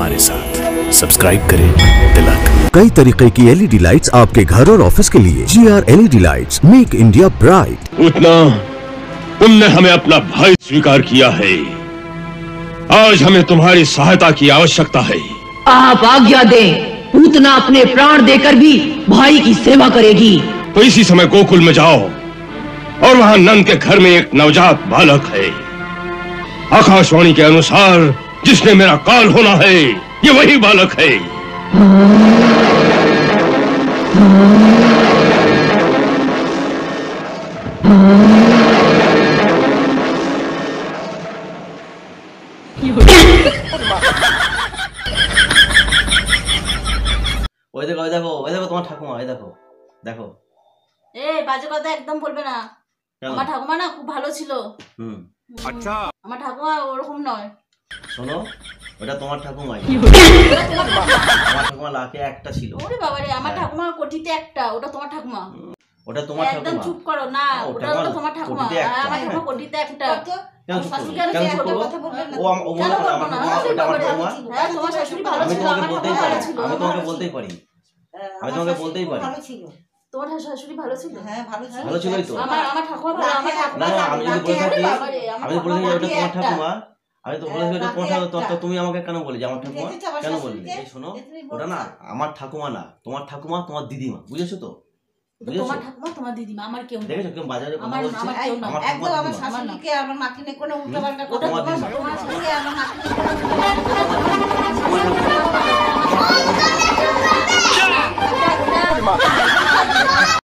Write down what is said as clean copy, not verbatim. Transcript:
हमारे साथ सब्सक्राइब करें तिलक। कई तरीके की एलईडी लाइट्स आपके घर और ऑफिस के लिए। GR LED lights, make India bright. उतना तुमने हमें अपना भाई स्वीकार किया है, आज हमें तुम्हारी सहायता की आवश्यकता है। आप आज्ञा दें, पूतना अपने प्राण देकर भी भाई की सेवा करेगी। तो इसी समय गोकुल में जाओ और वहां नंद के घर में एक नवजात बालक है। आकाशवाणी के अनुसार जिसने मेरा काल होना है, ये वही बालक है। ওই দেখো ওই দেখো ওই দেখো তোমার ঠাকুমা, ওই দেখো দেখো। বাজে কথা একদম বলবে না। আমার ঠাকুমা না খুব ভালো ছিল। আচ্ছা, আমার ঠাকুমা ওরকম নয়। শোনো, ওটা তোমার ঠাকুমাই। আমার ঠাকুমা লাখে একটা ছিল। ওরে বাবা রে, আমার ঠাকুমা কোটিতে একটা, ওটা তোমার ঠাকুমা। ওটা তোমার ঠাকুমা। একদম চুপ করো না, ওটা তোমার ঠাকুমা। আমার ঠাকুমা কোটিতে একটা। তোমার শাশুড়ি ভালো ছিল, আমার ঠাকুমা ভালো ছিল। আমি তোমাকে বলতেই পারি, আমি তোমাকে বলতেই পারি। তোমার শাশুড়ি ভালো ছিল? হ্যাঁ ভালো ছিল। ভালো ছিলই তো। আমার ঠাকুমা ভালো, আমার ঠাকুমা। না আমি যদি বলে থাকি, আমি বলে থাকি ওটা তোমার ঠাকুমা, আমি তো বলে থাকি ওটা তোমার ঠাকুমা, তো তুমি আমাকে কেন বলে যে আমার ঠাকুমা কেন বললে? এই শোনো, ওটা না আমার ঠাকুমা না, তোমার ঠাকুমা তোমার দিদিমা, বুঝেছো তো? তোমার ঠাকুমা তোমার দিদিমা, আমার কেউ না। দেখেছো কেউ বাজারে কথা বলছে? আমার কেউ না। একদম আমার শাশুড়িকে আমার মাকে নিয়ে কোনো উল্টাপাল্টা কথা তোমার বলবে না। তোমার শাশুড়ি আমার মাকে